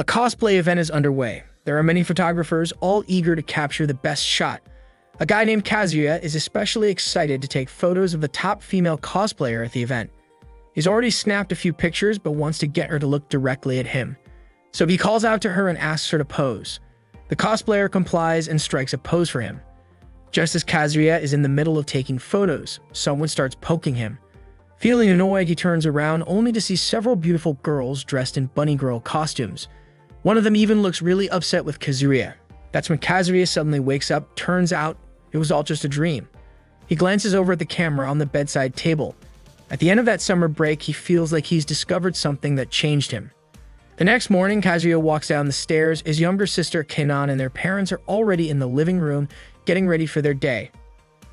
A cosplay event is underway. There are many photographers, all eager to capture the best shot. A guy named Kazuya is especially excited to take photos of the top female cosplayer at the event. He's already snapped a few pictures but wants to get her to look directly at him. So he calls out to her and asks her to pose. The cosplayer complies and strikes a pose for him. Just as Kazuya is in the middle of taking photos, someone starts poking him. Feeling annoyed, he turns around only to see several beautiful girls dressed in bunny girl costumes. One of them even looks really upset with Kazuya. That's when Kazuya suddenly wakes up. Turns out it was all just a dream. He glances over at the camera on the bedside table. At the end of that summer break, he feels like he's discovered something that changed him. The next morning, Kazuya walks down the stairs. His younger sister, Kano, and their parents are already in the living room, getting ready for their day.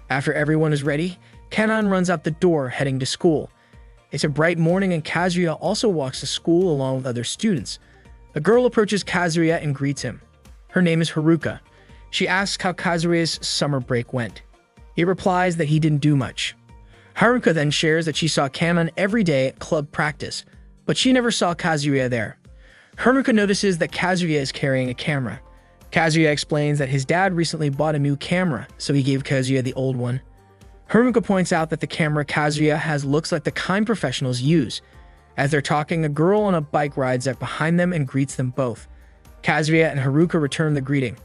After everyone is ready, Kano runs out the door, heading to school. It's a bright morning, and Kazuya also walks to school along with other students. A girl approaches Kazuya and greets him. Her name is Haruka. She asks how Kazuya's summer break went. He replies that he didn't do much. Haruka then shares that she saw Kano every day at club practice, but she never saw Kazuya there. Haruka notices that Kazuya is carrying a camera. Kazuya explains that his dad recently bought a new camera, so he gave Kazuya the old one. Haruka points out that the camera Kazuya has looks like the kind professionals use. As they're talking, a girl on a bike rides up behind them and greets them both. Kazuya and Haruka return the greeting.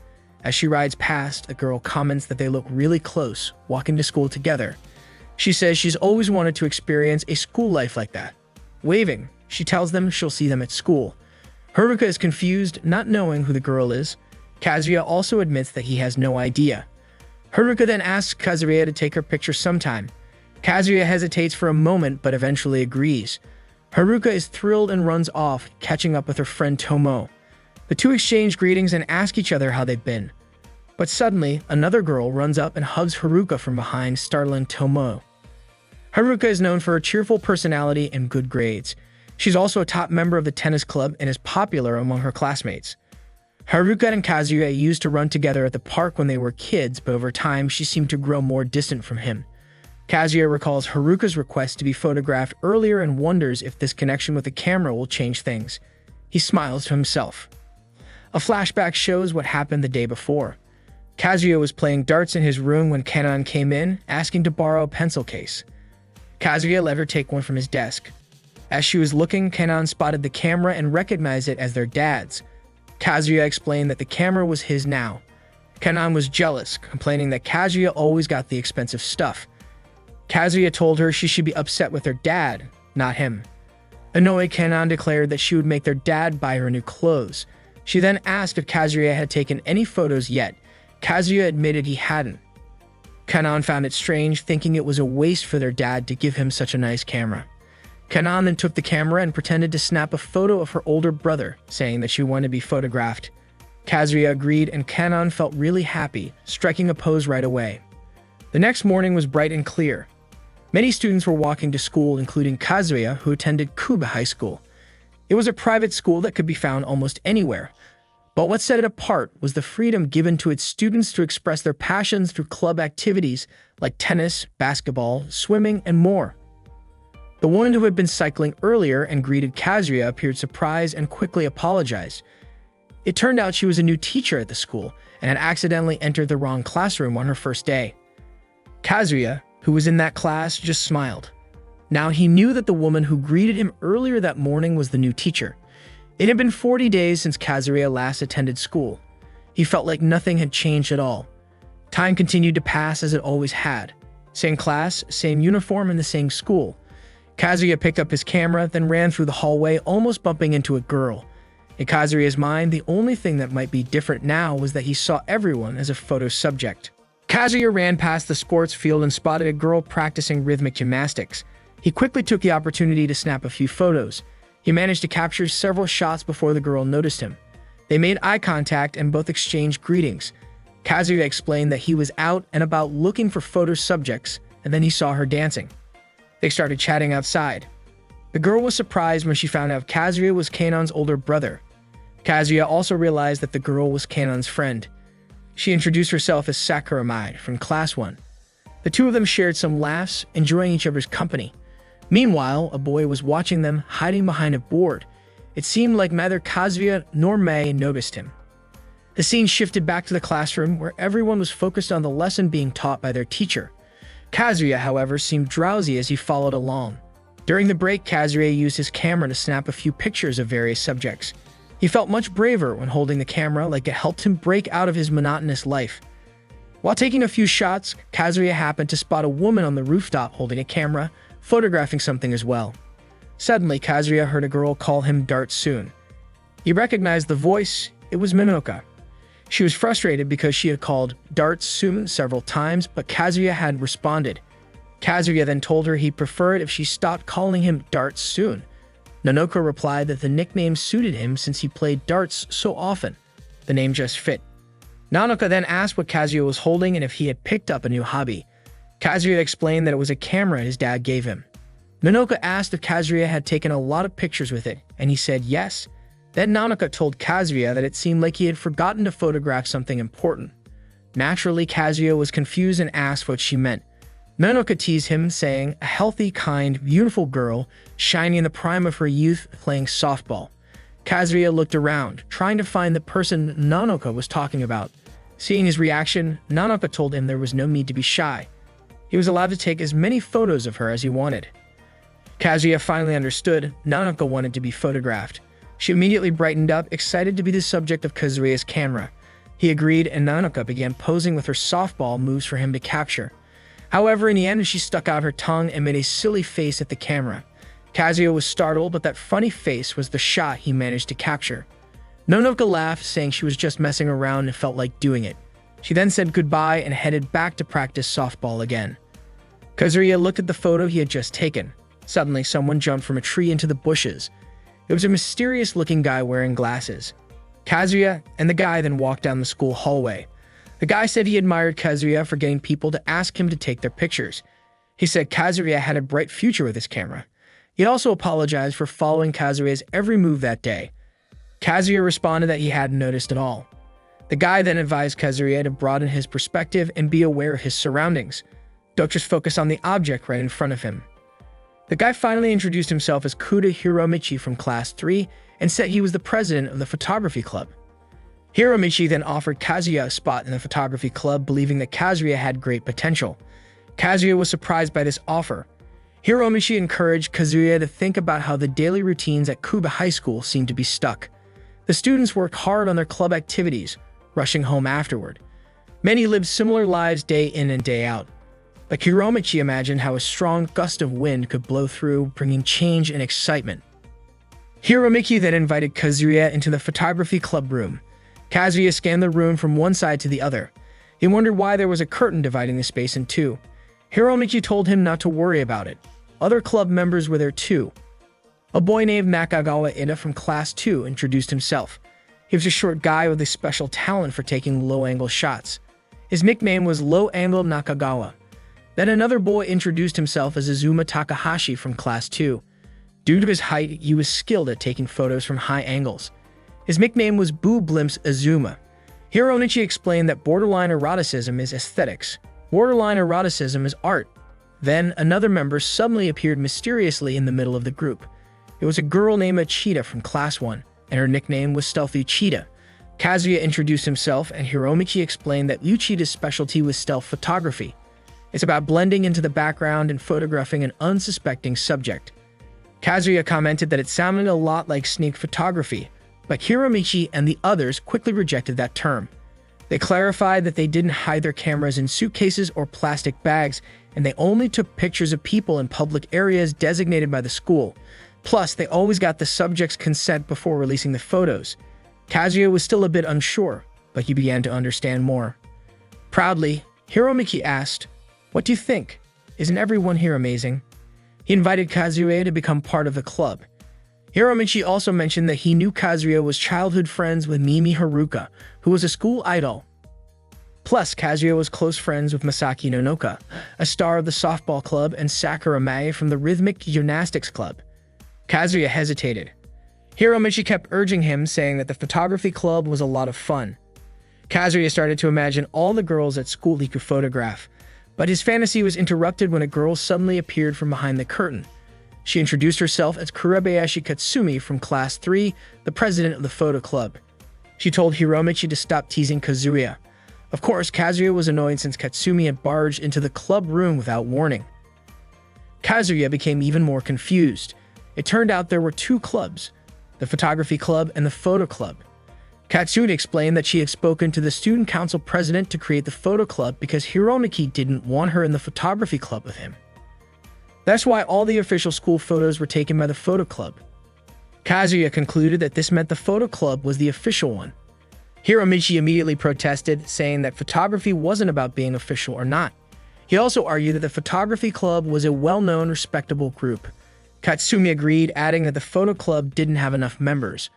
As she rides past, a girl comments that they look really close, walking to school together. She says she's always wanted to experience a school life like that. Waving, she tells them she'll see them at school. Haruka is confused, not knowing who the girl is. Kazuya also admits that he has no idea. Haruka then asks Kazuya to take her picture sometime. Kazuya hesitates for a moment but eventually agrees. Haruka is thrilled and runs off, catching up with her friend Tomo. The two exchange greetings and ask each other how they've been. But suddenly, another girl runs up and hugs Haruka from behind, startling Tomo. Haruka is known for her cheerful personality and good grades. She's also a top member of the tennis club and is popular among her classmates. Haruka and Kazuya used to run together at the park when they were kids, but over time she seemed to grow more distant from him. Kazuya recalls Haruka's request to be photographed earlier and wonders if this connection with the camera will change things. He smiles to himself. A flashback shows what happened the day before. Kazuya was playing darts in his room when Kano came in, asking to borrow a pencil case. Kazuya let her take one from his desk. As she was looking, Kano spotted the camera and recognized it as their dad's. Kazuya explained that the camera was his now. Kano was jealous, complaining that Kazuya always got the expensive stuff. Kazuya told her she should be upset with her dad, not him. Annoyed, Kano declared that she would make their dad buy her new clothes. She then asked if Kazuya had taken any photos yet. Kazuya admitted he hadn't. Kano found it strange, thinking it was a waste for their dad to give him such a nice camera. Kano then took the camera and pretended to snap a photo of her older brother, saying that she wanted to be photographed. Kazuya agreed and Kano felt really happy, striking a pose right away. The next morning was bright and clear. Many students were walking to school, including Kazuya, who attended Kuba High School. It was a private school that could be found almost anywhere. But what set it apart was the freedom given to its students to express their passions through club activities like tennis, basketball, swimming, and more. The woman who had been cycling earlier and greeted Kazuya appeared surprised and quickly apologized. It turned out she was a new teacher at the school and had accidentally entered the wrong classroom on her first day. Kazuya, who was in that class, just smiled. Now he knew that the woman who greeted him earlier that morning was the new teacher. It had been 40 days since Kazuya last attended school. He felt like nothing had changed at all. Time continued to pass as it always had. Same class, same uniform, and the same school. Kazuya picked up his camera, then ran through the hallway, almost bumping into a girl. In Kazuya's mind, the only thing that might be different now was that he saw everyone as a photo subject. Kazuya ran past the sports field and spotted a girl practicing rhythmic gymnastics. He quickly took the opportunity to snap a few photos. He managed to capture several shots before the girl noticed him. They made eye contact and both exchanged greetings. Kazuya explained that he was out and about looking for photo subjects, and then he saw her dancing. They started chatting outside. The girl was surprised when she found out Kazuya was Kano's older brother. Kazuya also realized that the girl was Kano's friend. She introduced herself as Sakuramai from Class 1. The two of them shared some laughs, enjoying each other's company. Meanwhile, a boy was watching them, hiding behind a board. It seemed like neither Kazuya nor Mei noticed him. The scene shifted back to the classroom, where everyone was focused on the lesson being taught by their teacher. Kazuya, however, seemed drowsy as he followed along. During the break, Kazuya used his camera to snap a few pictures of various subjects. He felt much braver when holding the camera, like it helped him break out of his monotonous life. While taking a few shots, Kazuya happened to spot a woman on the rooftop holding a camera, photographing something as well. Suddenly, Kazuya heard a girl call him Dart Soon. He recognized the voice. It was Minoka. She was frustrated because she had called Dart Soon several times, but Kazuya had responded. Kazuya then told her he'd prefer it if she stopped calling him Dart Soon. Nanoka replied that the nickname suited him since he played darts so often. The name just fit. Nanoka then asked what Kazuya was holding and if he had picked up a new hobby. Kazuya explained that it was a camera his dad gave him. Nanoka asked if Kazuya had taken a lot of pictures with it, and he said yes. Then Nanoka told Kazuya that it seemed like he had forgotten to photograph something important. Naturally, Kazuya was confused and asked what she meant. Nanoka teased him, saying, a healthy, kind, beautiful girl, shining in the prime of her youth, playing softball. Kazuya looked around, trying to find the person Nanoka was talking about. Seeing his reaction, Nanoka told him there was no need to be shy. He was allowed to take as many photos of her as he wanted. Kazuya finally understood Nanoka wanted to be photographed. She immediately brightened up, excited to be the subject of Kazuya's camera. He agreed, and Nanoka began posing with her softball moves for him to capture. However, in the end, she stuck out her tongue and made a silly face at the camera. Kazuya was startled, but that funny face was the shot he managed to capture. Nanoka laughed, saying she was just messing around and felt like doing it. She then said goodbye and headed back to practice softball again. Kazuya looked at the photo he had just taken. Suddenly, someone jumped from a tree into the bushes. It was a mysterious-looking guy wearing glasses. Kazuya and the guy then walked down the school hallway. The guy said he admired Kazuya for getting people to ask him to take their pictures. He said Kazuya had a bright future with his camera. He also apologized for following Kazuya's every move that day. Kazuya responded that he hadn't noticed at all. The guy then advised Kazuya to broaden his perspective and be aware of his surroundings. Don't just focus on the object right in front of him. The guy finally introduced himself as Kuda Hiromichi from Class 3 and said he was the president of the photography club. Hiromichi then offered Kazuya a spot in the photography club, believing that Kazuya had great potential. Kazuya was surprised by this offer. Hiromichi encouraged Kazuya to think about how the daily routines at Kuba High School seemed to be stuck. The students worked hard on their club activities, rushing home afterward. Many lived similar lives day in and day out. But Hiromichi imagined how a strong gust of wind could blow through, bringing change and excitement. Hiromichi then invited Kazuya into the photography club room. Kazuya scanned the room from one side to the other. He wondered why there was a curtain dividing the space in two. Hiromichi told him not to worry about it. Other club members were there too. A boy named Nakagawa Ida from Class 2 introduced himself. He was a short guy with a special talent for taking low-angle shots. His nickname was Low Angle Nakagawa. Then another boy introduced himself as Azuma Takahashi from Class 2. Due to his height, he was skilled at taking photos from high angles. His nickname was Boo Blimps Azuma. Hiromichi explained that borderline eroticism is aesthetics. Borderline eroticism is art. Then, another member suddenly appeared mysteriously in the middle of the group. It was a girl named Achita from Class 1, and her nickname was Stealthy Cheetah. Kazuya introduced himself, and Hiromichi explained that Uchita's specialty was stealth photography. It's about blending into the background and photographing an unsuspecting subject. Kazuya commented that it sounded a lot like sneak photography, but Hiromichi and the others quickly rejected that term. They clarified that they didn't hide their cameras in suitcases or plastic bags, and they only took pictures of people in public areas designated by the school. Plus, they always got the subject's consent before releasing the photos. Kazuya was still a bit unsure, but he began to understand more. Proudly, Hiromichi asked, "What do you think? Isn't everyone here amazing?" He invited Kazuya to become part of the club. Hiromichi also mentioned that he knew Kazuya was childhood friends with Mimi Haruka, who was a school idol. Plus, Kazuya was close friends with Masaki Nanoka, a star of the softball club, and Sakura Mae from the rhythmic gymnastics club. Kazuya hesitated. Hiromichi kept urging him, saying that the photography club was a lot of fun. Kazuya started to imagine all the girls at school he could photograph, but his fantasy was interrupted when a girl suddenly appeared from behind the curtain. She introduced herself as Kurebayashi Katsumi from Class 3, the president of the photo club. She told Hiromichi to stop teasing Kazuya. Of course, Kazuya was annoyed since Katsumi had barged into the club room without warning. Kazuya became even more confused. It turned out there were two clubs, the photography club and the photo club. Katsumi explained that she had spoken to the student council president to create the photo club because Hiromichi didn't want her in the photography club with him. That's why all the official school photos were taken by the photo club. Kazuya concluded that this meant the photo club was the official one. Hiromichi immediately protested, saying that photography wasn't about being official or not. He also argued that the photography club was a well-known, respectable group. Katsumi agreed, adding that the photo club didn't have enough members.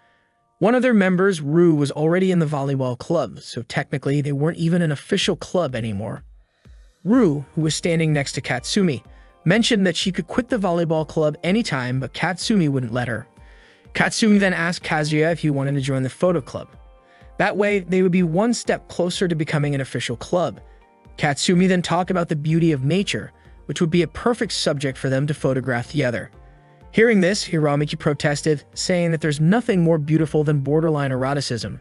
One of their members, Ru, was already in the volleyball club, so technically they weren't even an official club anymore. Ru, who was standing next to Katsumi, mentioned that she could quit the volleyball club anytime, but Katsumi wouldn't let her. Katsumi then asked Kazuya if he wanted to join the photo club. That way, they would be one step closer to becoming an official club. Katsumi then talked about the beauty of nature, which would be a perfect subject for them to photograph together. Hearing this, Hiromichi protested, saying that there's nothing more beautiful than borderline eroticism.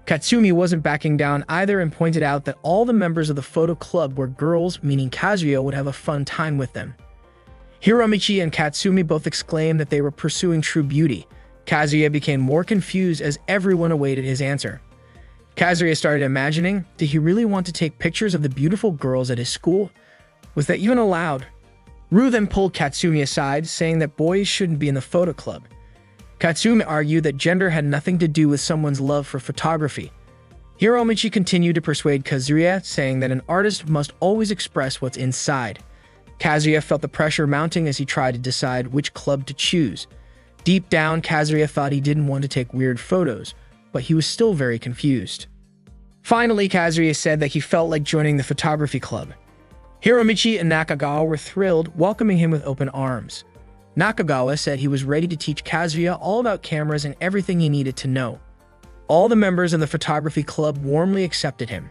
Katsumi wasn't backing down either and pointed out that all the members of the photo club were girls, meaning Kazuya would have a fun time with them. Hiromichi and Katsumi both exclaimed that they were pursuing true beauty. Kazuya became more confused as everyone awaited his answer. Kazuya started imagining, did he really want to take pictures of the beautiful girls at his school? Was that even allowed? Ru then pulled Katsumi aside, saying that boys shouldn't be in the photo club. Katsumi argued that gender had nothing to do with someone's love for photography. Hiromichi continued to persuade Kazuya, saying that an artist must always express what's inside. Kazuya felt the pressure mounting as he tried to decide which club to choose. Deep down, Kazuya thought he didn't want to take weird photos, but he was still very confused. Finally, Kazuya said that he felt like joining the photography club. Hiromichi and Nakagawa were thrilled, welcoming him with open arms. Nakagawa said he was ready to teach Kazuya all about cameras and everything he needed to know. All the members of the photography club warmly accepted him.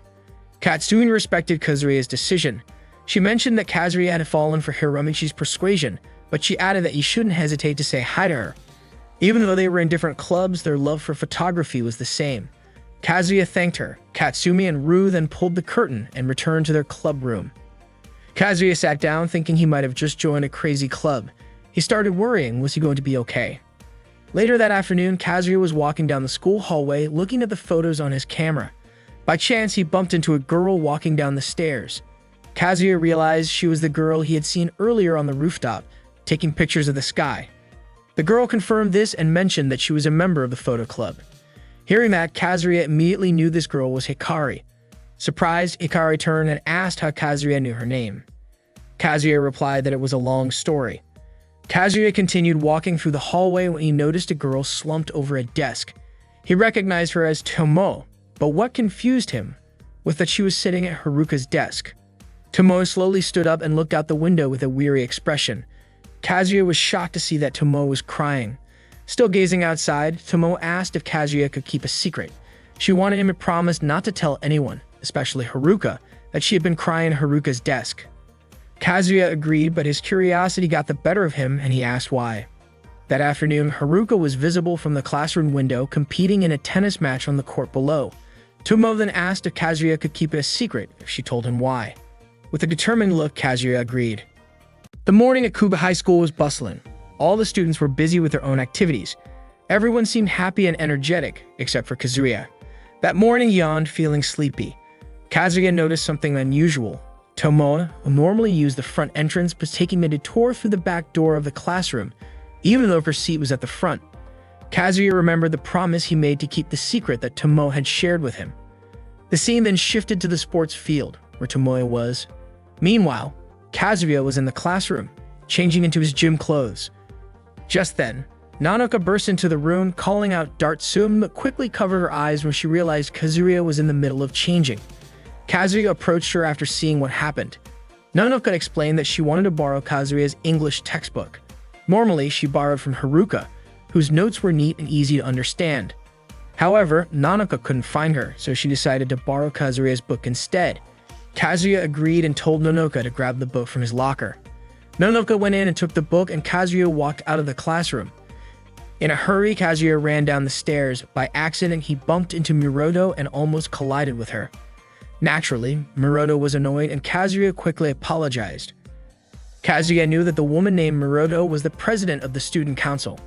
Katsumi respected Kazuya's decision. She mentioned that Kazuya had fallen for Hiromichi's persuasion, but she added that he shouldn't hesitate to say hi to her. Even though they were in different clubs, their love for photography was the same. Kazuya thanked her. Katsumi and Ru then pulled the curtain and returned to their club room. Kazuya sat down thinking he might have just joined a crazy club. He started worrying, was he going to be okay? Later that afternoon, Kazuya was walking down the school hallway looking at the photos on his camera. By chance, he bumped into a girl walking down the stairs. Kazuya realized she was the girl he had seen earlier on the rooftop, taking pictures of the sky. The girl confirmed this and mentioned that she was a member of the photo club. Hearing that, Kazuya immediately knew this girl was Hikari. Surprised, Hikari turned and asked how Kazuya knew her name. Kazuya replied that it was a long story. Kazuya continued walking through the hallway when he noticed a girl slumped over a desk. He recognized her as Tomo, but what confused him was that she was sitting at Haruka's desk. Tomo slowly stood up and looked out the window with a weary expression. Kazuya was shocked to see that Tomo was crying. Still gazing outside, Tomo asked if Kazuya could keep a secret. She wanted him to promise not to tell anyone, especially Haruka, that she had been crying at Haruka's desk. Kazuya agreed, but his curiosity got the better of him and he asked why. That afternoon, Haruka was visible from the classroom window competing in a tennis match on the court below. Tomo then asked if Kazuya could keep it a secret if she told him why. With a determined look, Kazuya agreed. The morning at Kuba High School was bustling. All the students were busy with their own activities. Everyone seemed happy and energetic, except for Kazuya. That morning he yawned, feeling sleepy. Kazuya noticed something unusual. Tomo, who normally used the front entrance, was taking a detour through the back door of the classroom, even though her seat was at the front. Kazuya remembered the promise he made to keep the secret that Tomo had shared with him. The scene then shifted to the sports field, where Tomoe was. Meanwhile, Kazuya was in the classroom, changing into his gym clothes. Just then, Nanoka burst into the room, calling out Dartsum, but quickly covered her eyes when she realized Kazuya was in the middle of changing. Kazuya approached her after seeing what happened. Nanoka explained that she wanted to borrow Kazuya's English textbook. Normally, she borrowed from Haruka, whose notes were neat and easy to understand. However, Nanoka couldn't find her, so she decided to borrow Kazuya's book instead. Kazuya agreed and told Nanoka to grab the book from his locker. Nonoka went in and took the book, and Kazuya walked out of the classroom. In a hurry, Kazuya ran down the stairs. By accident, he bumped into Muroto and almost collided with her. Naturally, Muroto was annoyed, and Kazuya quickly apologized. Kazuya knew that the woman named Muroto was the president of the student council.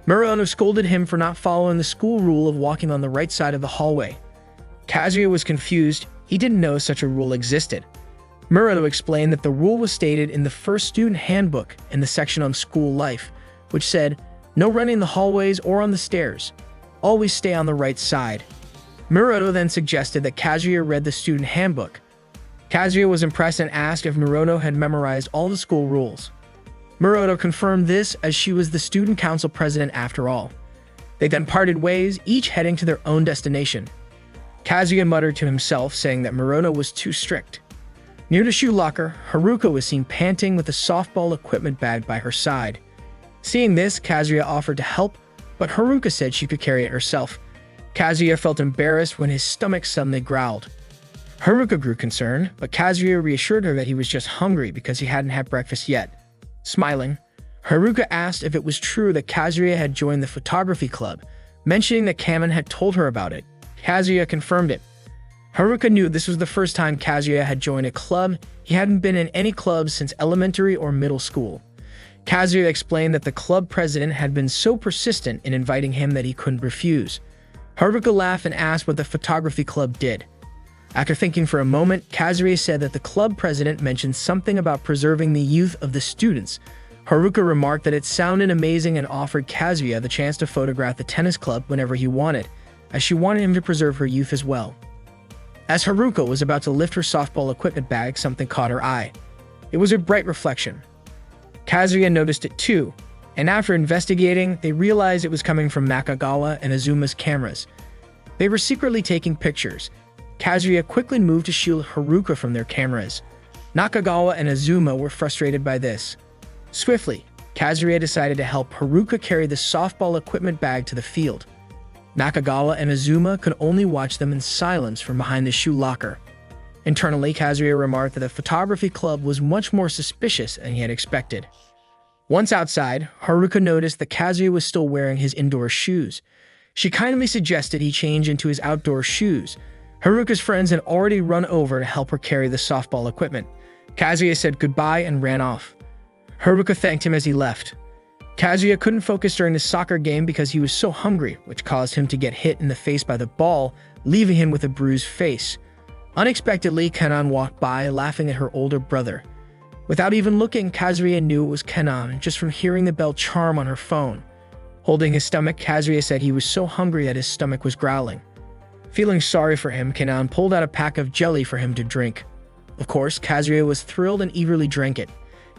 Muroto scolded him for not following the school rule of walking on the right side of the hallway. Kazuya was confused. He didn't know such a rule existed. Muroto explained that the rule was stated in the first student handbook in the section on school life, which said, "No running in the hallways or on the stairs. Always stay on the right side." Muroto then suggested that Kazuya read the student handbook. Kazuya was impressed and asked if Muroto had memorized all the school rules. Muroto confirmed this, as she was the student council president after all. They then parted ways, each heading to their own destination. Kazuya muttered to himself, saying that Muroto was too strict. Near the shoe locker, Haruka was seen panting with a softball equipment bag by her side. Seeing this, Kazuya offered to help, but Haruka said she could carry it herself. Kazuya felt embarrassed when his stomach suddenly growled. Haruka grew concerned, but Kazuya reassured her that he was just hungry because he hadn't had breakfast yet. Smiling, Haruka asked if it was true that Kazuya had joined the photography club, mentioning that Kamen had told her about it. Kazuya confirmed it. Haruka knew this was the first time Kazuya had joined a club. He hadn't been in any clubs since elementary or middle school. Kazuya explained that the club president had been so persistent in inviting him that he couldn't refuse. Haruka laughed and asked what the photography club did. After thinking for a moment, Kazuya said that the club president mentioned something about preserving the youth of the students. Haruka remarked that it sounded amazing and offered Kazuya the chance to photograph the tennis club whenever he wanted, as she wanted him to preserve her youth as well. As Haruka was about to lift her softball equipment bag, something caught her eye. It was a bright reflection. Kazuya noticed it too, and after investigating, they realized it was coming from Nakagawa and Azuma's cameras. They were secretly taking pictures. Kazuya quickly moved to shield Haruka from their cameras. Nakagawa and Azuma were frustrated by this. Swiftly, Kazuya decided to help Haruka carry the softball equipment bag to the field. Nakagawa and Azuma could only watch them in silence from behind the shoe locker. Internally, Kazuya remarked that the photography club was much more suspicious than he had expected. Once outside, Haruka noticed that Kazuya was still wearing his indoor shoes. She kindly suggested he change into his outdoor shoes. Haruka's friends had already run over to help her carry the softball equipment. Kazuya said goodbye and ran off. Haruka thanked him as he left. Kazuya couldn't focus during the soccer game because he was so hungry, which caused him to get hit in the face by the ball, leaving him with a bruised face. Unexpectedly, Kanon walked by, laughing at her older brother. Without even looking, Kazuya knew it was Kanon just from hearing the bell charm on her phone. Holding his stomach, Kazuya said he was so hungry that his stomach was growling. Feeling sorry for him, Kanon pulled out a pack of jelly for him to drink. Of course, Kazuya was thrilled and eagerly drank it.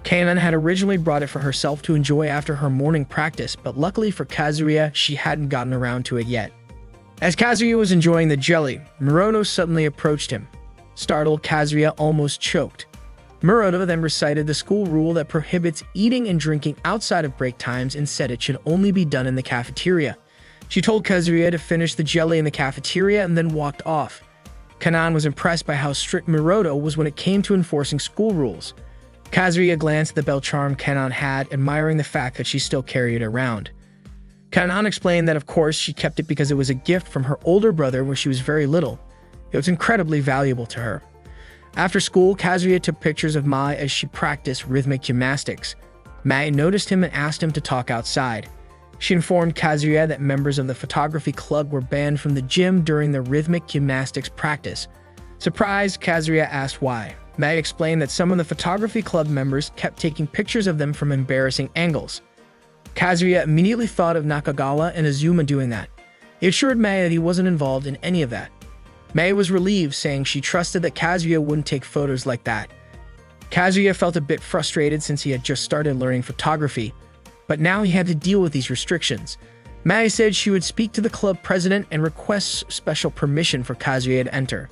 Kanon had originally brought it for herself to enjoy after her morning practice, but luckily for Kazuya, she hadn't gotten around to it yet. As Kazuya was enjoying the jelly, Muroto suddenly approached him. Startled, Kazuya almost choked. Muroto then recited the school rule that prohibits eating and drinking outside of break times and said it should only be done in the cafeteria. She told Kazuya to finish the jelly in the cafeteria and then walked off. Kanon was impressed by how strict Muroto was when it came to enforcing school rules. Kazuya glanced at the bell charm Kanon had, admiring the fact that she still carried it around. Kanon explained that of course she kept it because it was a gift from her older brother when she was very little. It was incredibly valuable to her. After school, Kazuya took pictures of Mai as she practiced rhythmic gymnastics. Mai noticed him and asked him to talk outside. She informed Kazuya that members of the photography club were banned from the gym during the rhythmic gymnastics practice. Surprised, Kazuya asked why. Mai explained that some of the photography club members kept taking pictures of them from embarrassing angles. Kazuya immediately thought of Nakagawa and Azuma doing that. He assured Mai that he wasn't involved in any of that. Mai was relieved, saying she trusted that Kazuya wouldn't take photos like that. Kazuya felt a bit frustrated since he had just started learning photography, but now he had to deal with these restrictions. Mai said she would speak to the club president and request special permission for Kazuya to enter.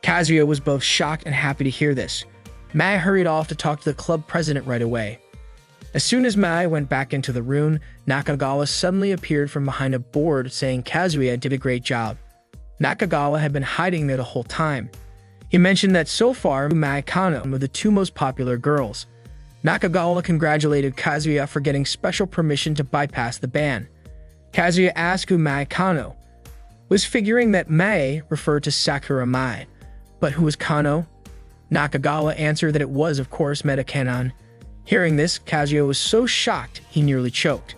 Kazuya was both shocked and happy to hear this. Mai hurried off to talk to the club president right away. As soon as Mai went back into the room, Nakagawa suddenly appeared from behind a board saying Kazuya did a great job. Nakagawa had been hiding there the whole time. He mentioned that so far, Mai and Kano were the two most popular girls. Nakagawa congratulated Kazuya for getting special permission to bypass the ban. Kazuya asked who Mae Kano was, figuring that Mae referred to Sakura Mai, but who was Kano? Nakagawa answered that it was, of course, Meta-Kanon. Hearing this, Kazuya was so shocked he nearly choked.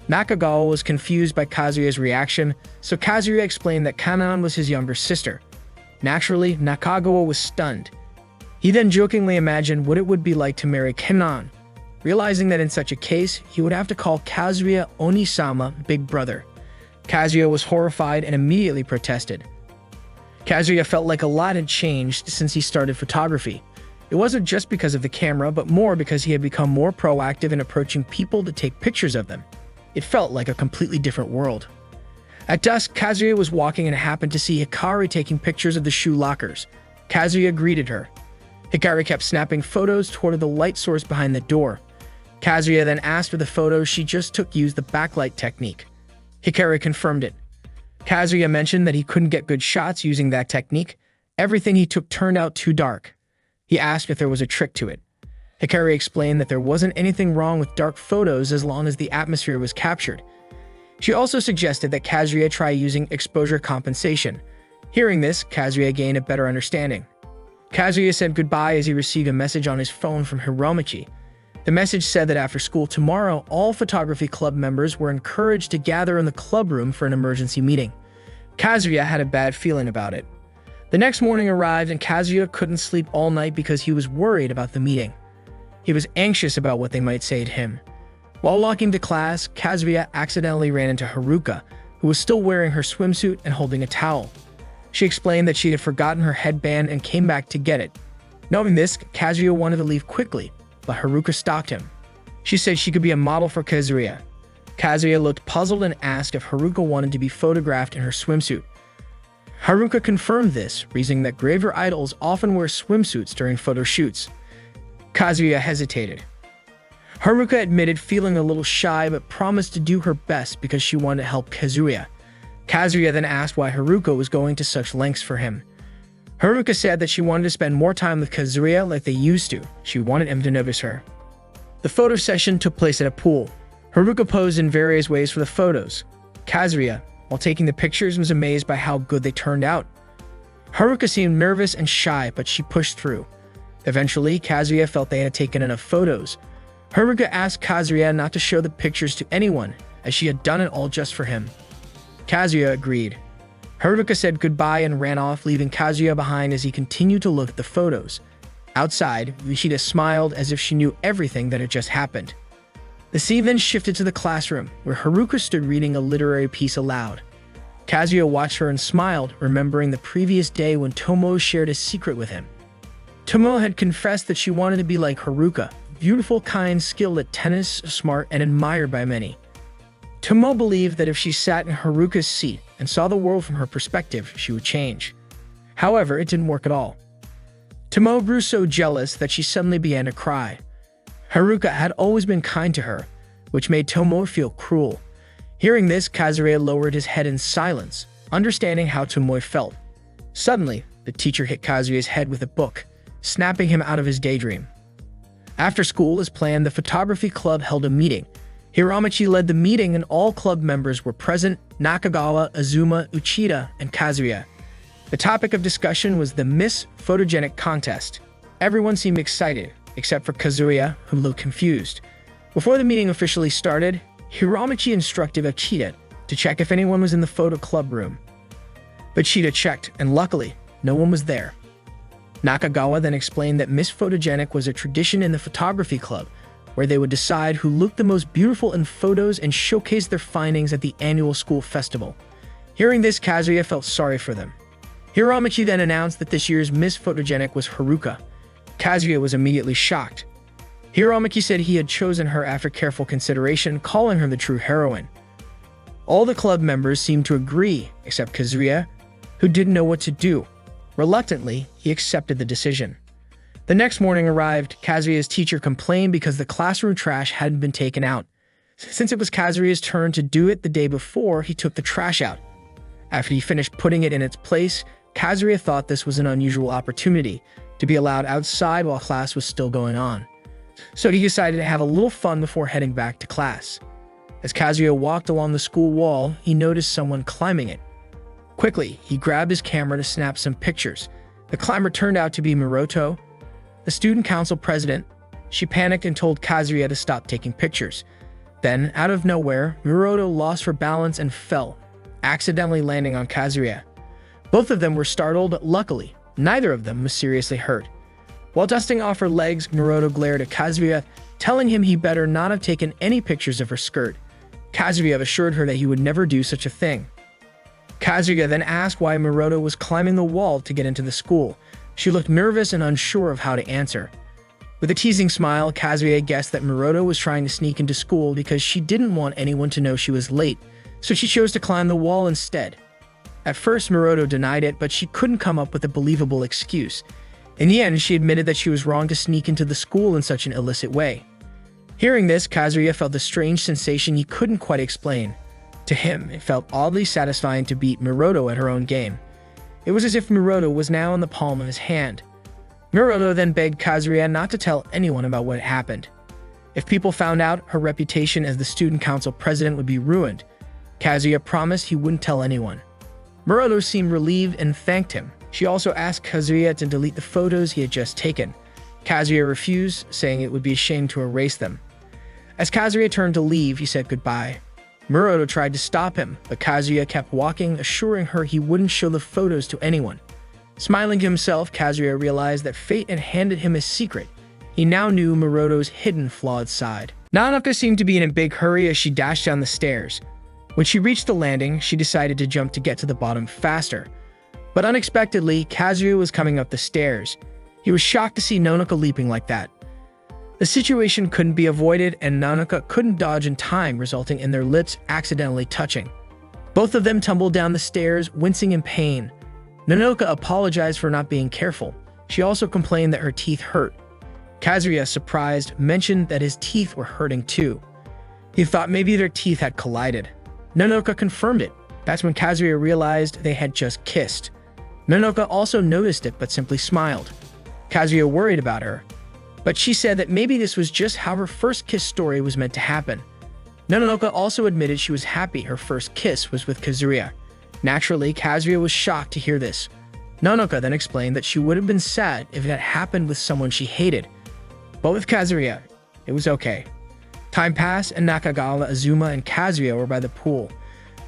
Nakagawa was confused by Kazuya's reaction, so Kazuya explained that Kanon was his younger sister. Naturally, Nakagawa was stunned. He then jokingly imagined what it would be like to marry Kanon, realizing that in such a case, he would have to call Kazuya Oni-sama Big Brother. Kazuya was horrified and immediately protested. Kazuya felt like a lot had changed since he started photography. It wasn't just because of the camera, but more because he had become more proactive in approaching people to take pictures of them. It felt like a completely different world. At dusk, Kazuya was walking and happened to see Hikari taking pictures of the shoe lockers. Kazuya greeted her. Hikari kept snapping photos toward the light source behind the door. Kazuya then asked for the photos she just took used the backlight technique. Hikari confirmed it. Kazuya mentioned that he couldn't get good shots using that technique. Everything he took turned out too dark. He asked if there was a trick to it. Hikari explained that there wasn't anything wrong with dark photos as long as the atmosphere was captured. She also suggested that Kazuya try using exposure compensation. Hearing this, Kazuya gained a better understanding. Kazuya said goodbye as he received a message on his phone from Hiromichi. The message said that after school tomorrow, all photography club members were encouraged to gather in the club room for an emergency meeting. Kazuya had a bad feeling about it. The next morning arrived and Kazuya couldn't sleep all night because he was worried about the meeting. He was anxious about what they might say to him. While walking to class, Kazuya accidentally ran into Haruka, who was still wearing her swimsuit and holding a towel. She explained that she had forgotten her headband and came back to get it. Knowing this, Kazuya wanted to leave quickly, but Haruka stopped him. She said she could be a model for Kazuya. Kazuya looked puzzled and asked if Haruka wanted to be photographed in her swimsuit. Haruka confirmed this, reasoning that graver idols often wear swimsuits during photo shoots. Kazuya hesitated. Haruka admitted feeling a little shy but promised to do her best because she wanted to help Kazuya. Kazuya then asked why Haruka was going to such lengths for him. Haruka said that she wanted to spend more time with Kazuya like they used to. She wanted him to notice her. The photo session took place at a pool. Haruka posed in various ways for the photos. Kazuya, while taking the pictures, was amazed by how good they turned out. Haruka seemed nervous and shy, but she pushed through. Eventually, Kazuya felt they had taken enough photos. Haruka asked Kazuya not to show the pictures to anyone, as she had done it all just for him. Kazuya agreed. Haruka said goodbye and ran off, leaving Kazuya behind as he continued to look at the photos. Outside, Yoshida smiled as if she knew everything that had just happened. The scene then shifted to the classroom, where Haruka stood reading a literary piece aloud. Kazuya watched her and smiled, remembering the previous day when Tomo shared a secret with him. Tomo had confessed that she wanted to be like Haruka, beautiful, kind, skilled at tennis, smart, and admired by many. Tomo believed that if she sat in Haruka's seat and saw the world from her perspective, she would change. However, it didn't work at all. Tomo grew so jealous that she suddenly began to cry. Haruka had always been kind to her, which made Tomo feel cruel. Hearing this, Kazuya lowered his head in silence, understanding how Tomo felt. Suddenly, the teacher hit Kazuya's head with a book, snapping him out of his daydream. After school, as planned, the photography club held a meeting. Hiromichi led the meeting and all club members were present: Nakagawa, Azuma, Uchida, and Kazuya. The topic of discussion was the Miss Photogenic contest. Everyone seemed excited, except for Kazuya, who looked confused. Before the meeting officially started, Hiromichi instructed Uchida to check if anyone was in the photo club room. Uchida checked, and luckily, no one was there. Nakagawa then explained that Miss Photogenic was a tradition in the photography club, where they would decide who looked the most beautiful in photos and showcase their findings at the annual school festival. Hearing this, Kazuya felt sorry for them. Hiromichi then announced that this year's Miss Photogenic was Haruka. Kazuya was immediately shocked. Hiromichi said he had chosen her after careful consideration, calling her the true heroine. All the club members seemed to agree, except Kazuya, who didn't know what to do. Reluctantly, he accepted the decision. The next morning arrived. Kazuya's teacher complained because the classroom trash hadn't been taken out. Since it was Kazuya's turn to do it the day before, he took the trash out. After he finished putting it in its place, Kazuya thought this was an unusual opportunity to be allowed outside while class was still going on. so he decided to have a little fun before heading back to class. As Kazuya walked along the school wall, he noticed someone climbing it. Quickly, he grabbed his camera to snap some pictures. The climber turned out to be Miroto, the student council president. She panicked and told Kazuya to stop taking pictures. Then, out of nowhere, Miroto lost her balance and fell, accidentally landing on Kazuya. Both of them were startled. Luckily, neither of them was seriously hurt. While dusting off her legs, Miroto glared at Kazuya, telling him he better not have taken any pictures of her skirt. Kazuya assured her that he would never do such a thing. Kazuya then asked why Miroto was climbing the wall to get into the school. She looked nervous and unsure of how to answer. With a teasing smile, Kazuya guessed that Miroto was trying to sneak into school because she didn't want anyone to know she was late, so she chose to climb the wall instead. At first, Miroto denied it, but she couldn't come up with a believable excuse. In the end, she admitted that she was wrong to sneak into the school in such an illicit way. Hearing this, Kazuya felt a strange sensation he couldn't quite explain. To him, it felt oddly satisfying to beat Miroto at her own game. It was as if Miroto was now in the palm of his hand. Miroto then begged Kazuya not to tell anyone about what had happened. If people found out, her reputation as the student council president would be ruined. Kazuya promised he wouldn't tell anyone. Miroto seemed relieved and thanked him. She also asked Kazuya to delete the photos he had just taken. Kazuya refused, saying it would be a shame to erase them. As Kazuya turned to leave, he said goodbye. Miroto tried to stop him, but Kazuya kept walking, assuring her he wouldn't show the photos to anyone. Smiling to himself, Kazuya realized that fate had handed him his secret. He now knew Miroto's hidden, flawed side. Nanoka seemed to be in a big hurry as she dashed down the stairs. When she reached the landing, she decided to jump to get to the bottom faster. But unexpectedly, Kazuya was coming up the stairs. He was shocked to see Nanoka leaping like that. The situation couldn't be avoided, and Nanoka couldn't dodge in time, resulting in their lips accidentally touching. Both of them tumbled down the stairs, wincing in pain. Nanoka apologized for not being careful. She also complained that her teeth hurt. Kazuya, surprised, mentioned that his teeth were hurting too. He thought maybe their teeth had collided. Nanoka confirmed it. That's when Kazuya realized they had just kissed. Nanoka also noticed it but simply smiled. Kazuya worried about her, but she said that maybe this was just how her first kiss story was meant to happen. Nanoka also admitted she was happy her first kiss was with Kazuya. Naturally, Kazuya was shocked to hear this. Nanoka then explained that she would have been sad if it had happened with someone she hated. But with Kazuya, it was okay. Time passed and Nakagawa, Azuma, and Kazuya were by the pool.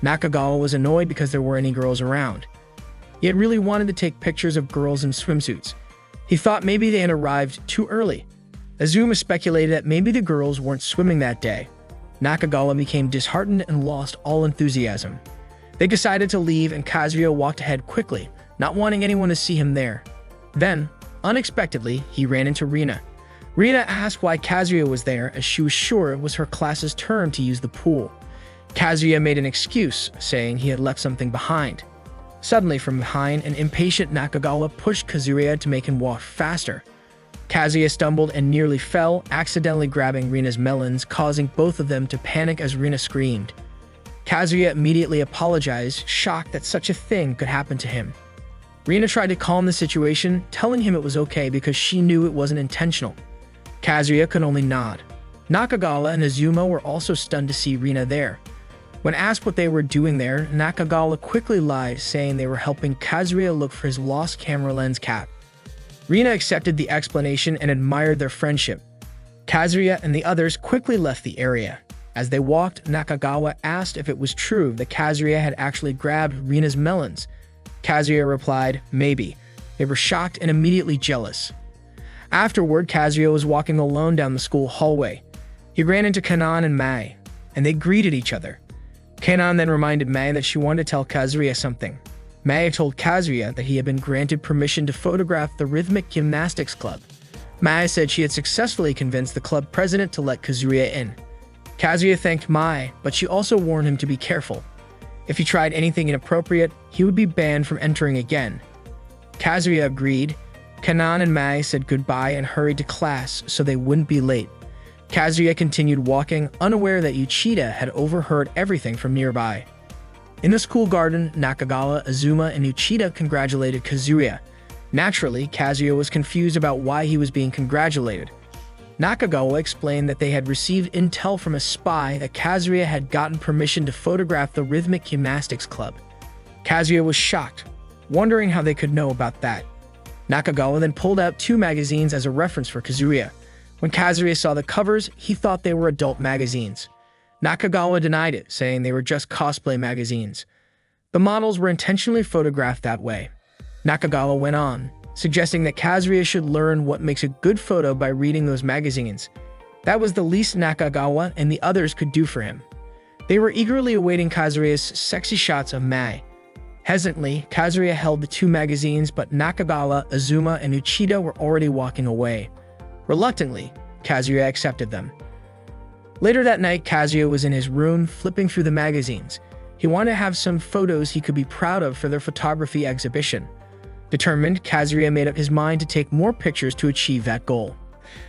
Nakagawa was annoyed because there weren't any girls around. He had really wanted to take pictures of girls in swimsuits. He thought maybe they had arrived too early. Azuma speculated that maybe the girls weren't swimming that day. Nakagawa became disheartened and lost all enthusiasm. They decided to leave and Kazuya walked ahead quickly, not wanting anyone to see him there. Then, unexpectedly, he ran into Rina. Rina asked why Kazuya was there as she was sure it was her class's turn to use the pool. Kazuya made an excuse, saying he had left something behind. Suddenly from behind, an impatient Nakagawa pushed Kazuya to make him walk faster. Kazuya stumbled and nearly fell, accidentally grabbing Rina's melons, causing both of them to panic as Rina screamed. Kazuya immediately apologized, shocked that such a thing could happen to him. Rina tried to calm the situation, telling him it was okay because she knew it wasn't intentional. Kazuya could only nod. Nakagawa and Azuma were also stunned to see Rina there. When asked what they were doing there, Nakagawa quickly lied, saying they were helping Kazuya look for his lost camera lens cap. Rina accepted the explanation and admired their friendship. Kazuya and the others quickly left the area. As they walked, Nakagawa asked if it was true that Kazuya had actually grabbed Rina's melons. Kazuya replied, maybe. They were shocked and immediately jealous. Afterward, Kazuya was walking alone down the school hallway. He ran into Kanon and Mai, and they greeted each other. Kanon then reminded Mai that she wanted to tell Kazuya something. Mai told Kazuya that he had been granted permission to photograph the Rhythmic Gymnastics Club. Mai said she had successfully convinced the club president to let Kazuya in. Kazuya thanked Mai, but she also warned him to be careful. If he tried anything inappropriate, he would be banned from entering again. Kazuya agreed. Kanon and Mai said goodbye and hurried to class so they wouldn't be late. Kazuya continued walking, unaware that Uchida had overheard everything from nearby. In the school garden, Nakagawa, Azuma, and Uchida congratulated Kazuya. Naturally, Kazuya was confused about why he was being congratulated. Nakagawa explained that they had received intel from a spy that Kazuya had gotten permission to photograph the rhythmic gymnastics club. Kazuya was shocked, wondering how they could know about that. Nakagawa then pulled out 2 magazines as a reference for Kazuya. When Kazuya saw the covers, he thought they were adult magazines. Nakagawa denied it, saying they were just cosplay magazines. The models were intentionally photographed that way. Nakagawa went on, suggesting that Kazuya should learn what makes a good photo by reading those magazines. That was the least Nakagawa and the others could do for him. They were eagerly awaiting Kazuya's sexy shots of Mai. Hesitantly, Kazuya held the 2 magazines, but Nakagawa, Azuma, and Uchida were already walking away. Reluctantly, Kazuya accepted them. Later that night, Kazuya was in his room flipping through the magazines. He wanted to have some photos he could be proud of for their photography exhibition. Determined, Kazuya made up his mind to take more pictures to achieve that goal.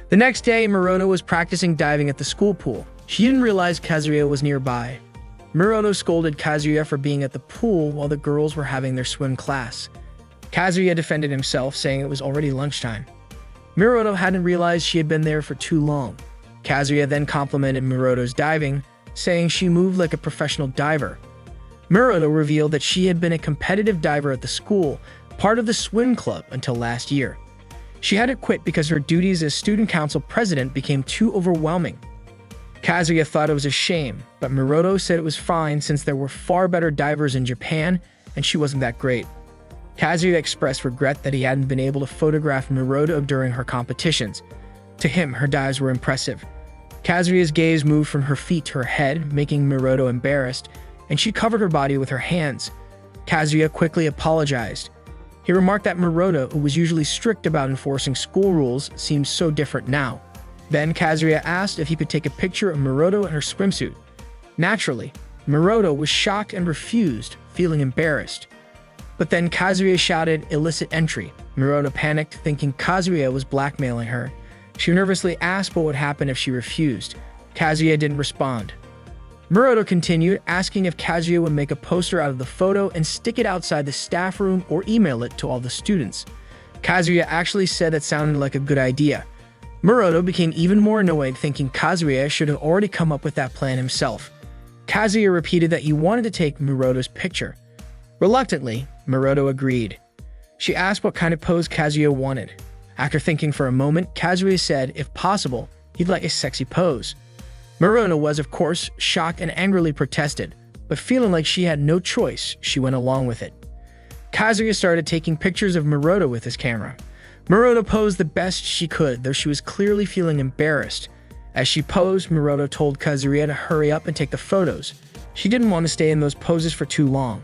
The next day, Miroto was practicing diving at the school pool. She didn't realize Kazuya was nearby. Miroto scolded Kazuya for being at the pool while the girls were having their swim class. Kazuya defended himself, saying it was already lunchtime. Miroto hadn't realized she had been there for too long. Kazuya then complimented Miroto's diving, saying she moved like a professional diver. Miroto revealed that she had been a competitive diver at the school, part of the swim club, until last year. She had to quit because her duties as student council president became too overwhelming. Kazuya thought it was a shame, but Miroto said it was fine since there were far better divers in Japan and she wasn't that great. Kazuya expressed regret that he hadn't been able to photograph Miroto during her competitions. To him, her dives were impressive. Kazuya's gaze moved from her feet to her head, making Miroto embarrassed, and she covered her body with her hands. Kazuya quickly apologized. He remarked that Miroto, who was usually strict about enforcing school rules, seemed so different now. Then Kazuya asked if he could take a picture of Miroto in her swimsuit. Naturally, Miroto was shocked and refused, feeling embarrassed. But then Kazuya shouted illicit entry. Miroto panicked, thinking Kazuya was blackmailing her. She nervously asked what would happen if she refused. Kazuya didn't respond. Miroto continued, asking if Kazuya would make a poster out of the photo and stick it outside the staff room or email it to all the students. Kazuya actually said that sounded like a good idea. Miroto became even more annoyed, thinking Kazuya should have already come up with that plan himself. Kazuya repeated that he wanted to take Miroto's picture. Reluctantly, Miroto agreed. She asked what kind of pose Kazuya wanted. After thinking for a moment, Kazuya said, if possible, he'd like a sexy pose. Miroto was, of course, shocked and angrily protested, but feeling like she had no choice, she went along with it. Kazuya started taking pictures of Miroto with his camera. Miroto posed the best she could, though she was clearly feeling embarrassed. As she posed, Miroto told Kazuya to hurry up and take the photos. She didn't want to stay in those poses for too long.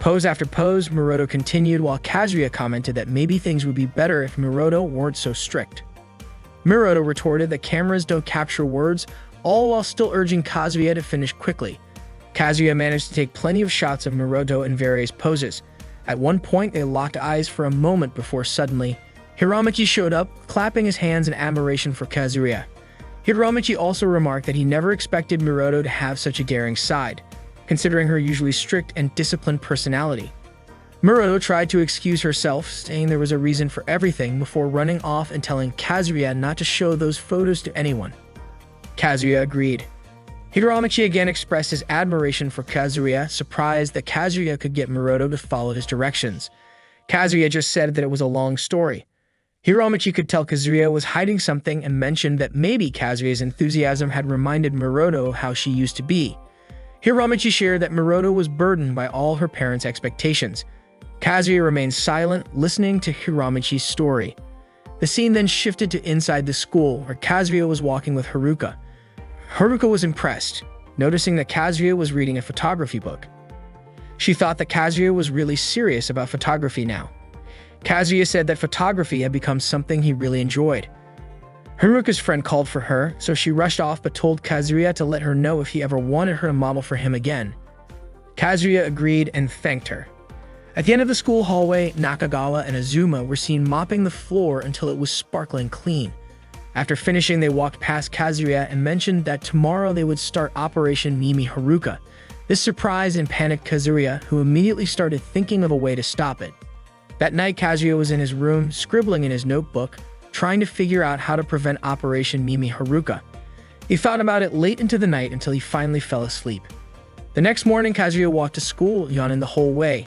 Pose after pose, Miroto continued while Kazuya commented that maybe things would be better if Miroto weren't so strict. Miroto retorted that cameras don't capture words, all while still urging Kazuya to finish quickly. Kazuya managed to take plenty of shots of Miroto in various poses. At one point, they locked eyes for a moment before suddenly, Hiromichi showed up, clapping his hands in admiration for Kazuya. Hiromichi also remarked that he never expected Miroto to have such a daring side, considering her usually strict and disciplined personality. Miroto tried to excuse herself, saying there was a reason for everything before running off and telling Kazuya not to show those photos to anyone. Kazuya agreed. Hiromichi again expressed his admiration for Kazuya, surprised that Kazuya could get Miroto to follow his directions. Kazuya just said that it was a long story. Hiromichi could tell Kazuya was hiding something and mentioned that maybe Kazuya's enthusiasm had reminded Miroto how she used to be. Hiromichi shared that Miroto was burdened by all her parents' expectations. Kazuya remained silent, listening to Hiromichi's story. The scene then shifted to inside the school, where Kazuya was walking with Haruka. Haruka was impressed, noticing that Kazuya was reading a photography book. She thought that Kazuya was really serious about photography now. Kazuya said that photography had become something he really enjoyed. Haruka's friend called for her, so she rushed off but told Kazuya to let her know if he ever wanted her to model for him again. Kazuya agreed and thanked her. At the end of the school hallway, Nakagawa and Azuma were seen mopping the floor until it was sparkling clean. After finishing, they walked past Kazuya and mentioned that tomorrow they would start Operation Mimi Haruka. This surprised and panicked Kazuya, who immediately started thinking of a way to stop it. That night, Kazuya was in his room, scribbling in his notebook. trying to figure out how to prevent Operation Mimi Haruka. He thought about it late into the night until he finally fell asleep. The next morning, Kazuya walked to school, yawning the whole way.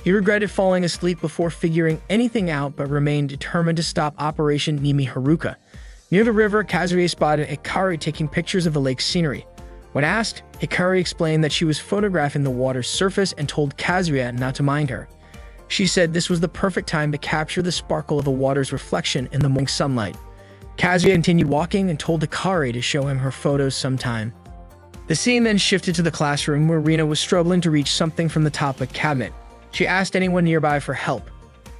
He regretted falling asleep before figuring anything out, but remained determined to stop Operation Mimi Haruka. Near the river, Kazuya spotted Hikari taking pictures of the lake's scenery. When asked, Hikari explained that she was photographing the water's surface and told Kazuya not to mind her. She said this was the perfect time to capture the sparkle of the water's reflection in the morning sunlight. Kazuya continued walking and told Hikari to show him her photos sometime. The scene then shifted to the classroom where Rina was struggling to reach something from the top of a cabinet. She asked anyone nearby for help.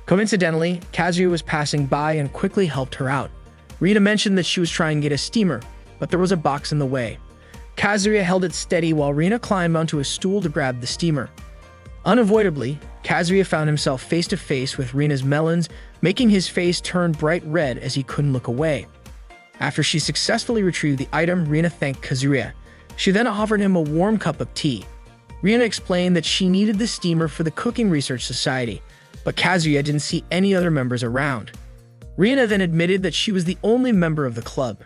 Coincidentally, Kazuya was passing by and quickly helped her out. Rina mentioned that she was trying to get a steamer, but there was a box in the way. Kazuya held it steady while Rina climbed onto a stool to grab the steamer. Unavoidably, Kazuya found himself face to face with Rina's melons, making his face turn bright red as he couldn't look away. After she successfully retrieved the item, Rina thanked Kazuya. She then offered him a warm cup of tea. Rina explained that she needed the steamer for the Cooking Research Society, but Kazuya didn't see any other members around. Rina then admitted that she was the only member of the club.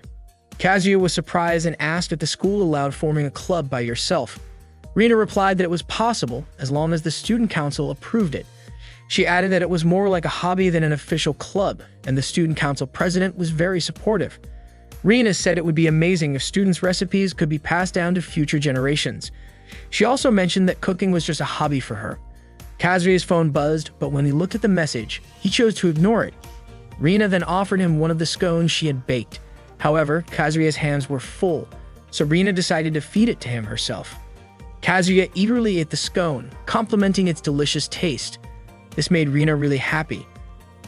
Kazuya was surprised and asked if the school allowed forming a club by yourself. Rina replied that it was possible as long as the student council approved it. She added that it was more like a hobby than an official club, and the student council president was very supportive. Rina said it would be amazing if students' recipes could be passed down to future generations. She also mentioned that cooking was just a hobby for her. Kazuya's phone buzzed, but when he looked at the message, he chose to ignore it. Rina then offered him one of the scones she had baked. However, Kazuya's hands were full, so Rina decided to feed it to him herself. Kazuya eagerly ate the scone, complimenting its delicious taste. This made Rina really happy.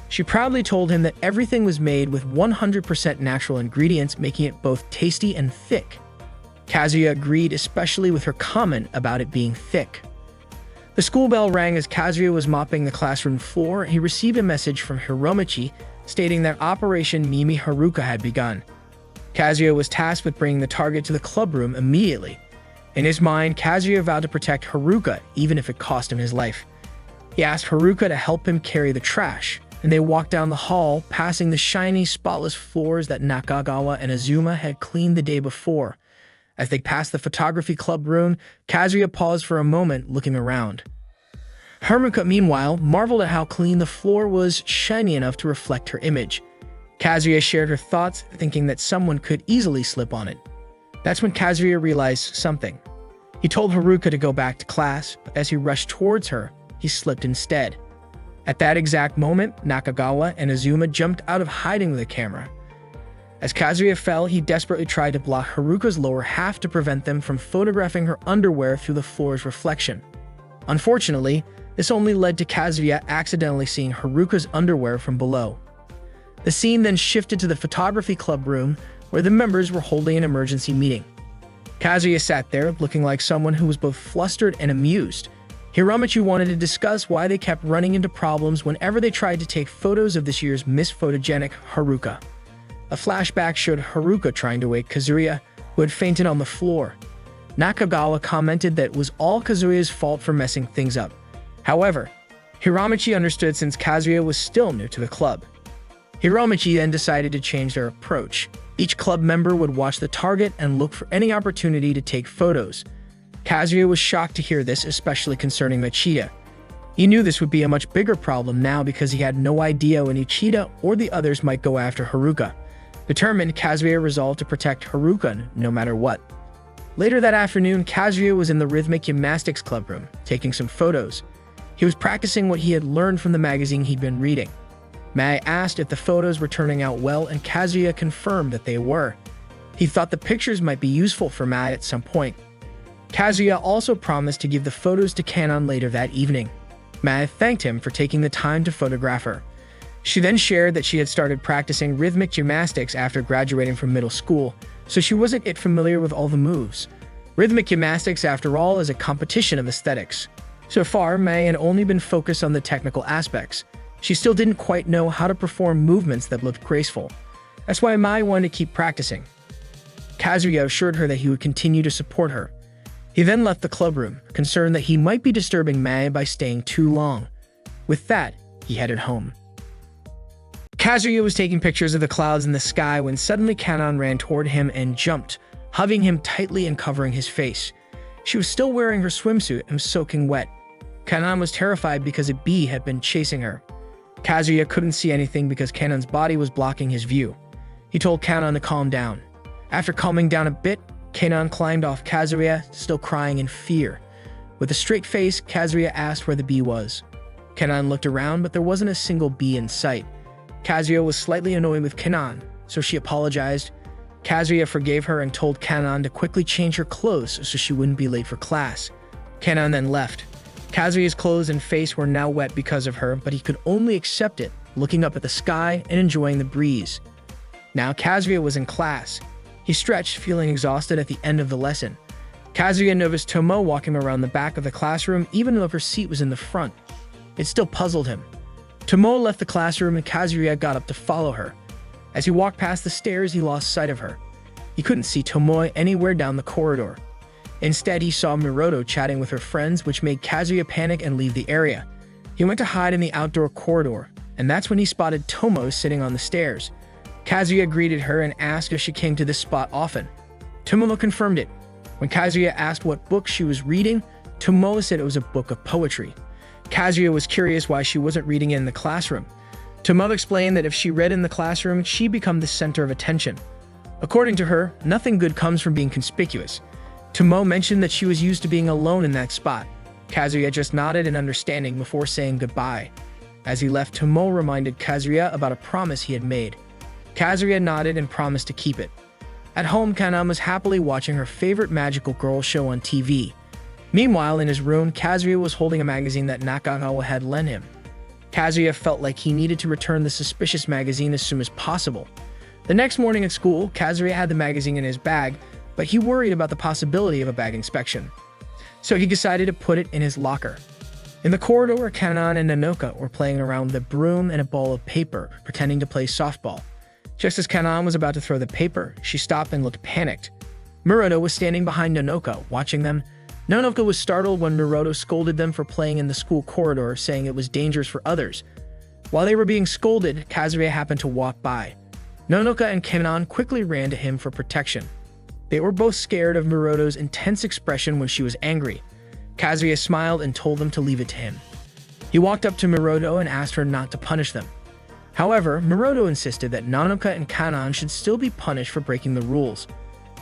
She proudly told him that everything was made with 100% natural ingredients, making it both tasty and thick. Kazuya agreed, especially with her comment about it being thick. The school bell rang as Kazuya was mopping the classroom floor. He received a message from Hiromichi stating that Operation Mimi Haruka had begun. Kazuya was tasked with bringing the target to the club room immediately. In his mind, Kazuya vowed to protect Haruka even if it cost him his life. He asked Haruka to help him carry the trash, and they walked down the hall, passing the shiny, spotless floors that Nakagawa and Azuma had cleaned the day before. As they passed the photography club room, Kazuya paused for a moment, looking around. Haruka, meanwhile, marveled at how clean the floor was, shiny enough to reflect her image. Kazuya shared her thoughts, thinking that someone could easily slip on it. That's when Kazuya realized something. He told Haruka to go back to class, but as he rushed towards her, he slipped instead. At that exact moment, Nakagawa and Azuma jumped out of hiding with a camera. As Kazuya fell, he desperately tried to block Haruka's lower half to prevent them from photographing her underwear through the floor's reflection. Unfortunately, this only led to Kazuya accidentally seeing Haruka's underwear from below. The scene then shifted to the photography club room, where the members were holding an emergency meeting. Kazuya sat there, looking like someone who was both flustered and amused. Hiromichi wanted to discuss why they kept running into problems whenever they tried to take photos of this year's Miss Photogenic Haruka. A flashback showed Haruka trying to wake Kazuya, who had fainted on the floor. Nakagawa commented that it was all Kazuya's fault for messing things up. However, Hiromichi understood since Kazuya was still new to the club. Hiromichi then decided to change their approach. Each club member would watch the target and look for any opportunity to take photos. Kazuya was shocked to hear this, especially concerning Machida. He knew this would be a much bigger problem now because he had no idea when Uchida or the others might go after Haruka. Determined, Kazuya resolved to protect Haruka no matter what. Later that afternoon, Kazuya was in the rhythmic gymnastics club room, taking some photos. He was practicing what he had learned from the magazine he'd been reading. Mai asked if the photos were turning out well, and Kazuya confirmed that they were. He thought the pictures might be useful for Mai at some point. Kazuya also promised to give the photos to Kano later that evening. Mai thanked him for taking the time to photograph her. She then shared that she had started practicing rhythmic gymnastics after graduating from middle school, so she wasn't yet familiar with all the moves. Rhythmic gymnastics, after all, is a competition of aesthetics. So far, Mai had only been focused on the technical aspects. She still didn't quite know how to perform movements that looked graceful. That's why Mai wanted to keep practicing. Kazuya assured her that he would continue to support her. He then left the club room, concerned that he might be disturbing Mai by staying too long. With that, he headed home. Kazuya was taking pictures of the clouds in the sky when suddenly Kano ran toward him and jumped, hugging him tightly and covering his face. She was still wearing her swimsuit and was soaking wet. Kano was terrified because a bee had been chasing her. Kazuya couldn't see anything because Kano's body was blocking his view. He told Kano to calm down. After calming down a bit, Kano climbed off Kazuya, still crying in fear. With a straight face, Kazuya asked where the bee was. Kano looked around, but there wasn't a single bee in sight. Kazuya was slightly annoyed with Kano, so she apologized. Kazuya forgave her and told Kano to quickly change her clothes so she wouldn't be late for class. Kano then left. Kazuya's clothes and face were now wet because of her, but he could only accept it, looking up at the sky and enjoying the breeze. Now Kazuya was in class. He stretched, feeling exhausted at the end of the lesson. Kazuya noticed Tomo walking around the back of the classroom even though her seat was in the front. It still puzzled him. Tomo left the classroom and Kazuya got up to follow her. As he walked past the stairs, he lost sight of her. He couldn't see Tomoe anywhere down the corridor. Instead, he saw Miroto chatting with her friends, which made Kazuya panic and leave the area. He went to hide in the outdoor corridor, and that's when he spotted Tomo sitting on the stairs. Kazuya greeted her and asked if she came to this spot often. Tomo confirmed it. When Kazuya asked what book she was reading, Tomo said it was a book of poetry. Kazuya was curious why she wasn't reading it in the classroom. Tomo explained that if she read in the classroom, she'd become the center of attention. According to her, nothing good comes from being conspicuous. Tomo mentioned that she was used to being alone in that spot. Kazuya just nodded in understanding before saying goodbye. As he left, Tomo reminded Kazuya about a promise he had made. Kazuya nodded and promised to keep it. At home, Kano was happily watching her favorite magical girl show on TV. Meanwhile, in his room, Kazuya was holding a magazine that Nakagawa had lent him. Kazuya felt like he needed to return the suspicious magazine as soon as possible. The next morning at school, Kazuya had the magazine in his bag, but he worried about the possibility of a bag inspection. So he decided to put it in his locker. In the corridor, Kanan and Nanoka were playing around with a broom and a ball of paper, pretending to play softball. Just as Kanan was about to throw the paper, she stopped and looked panicked. Miroto was standing behind Nanoka, watching them. Nanoka was startled when Miroto scolded them for playing in the school corridor, saying it was dangerous for others. While they were being scolded, Kazuya happened to walk by. Nanoka and Kanan quickly ran to him for protection. They were both scared of Miroto's intense expression when she was angry. Kazuya smiled and told them to leave it to him. He walked up to Miroto and asked her not to punish them. However, Miroto insisted that Nanoka and Kanan should still be punished for breaking the rules.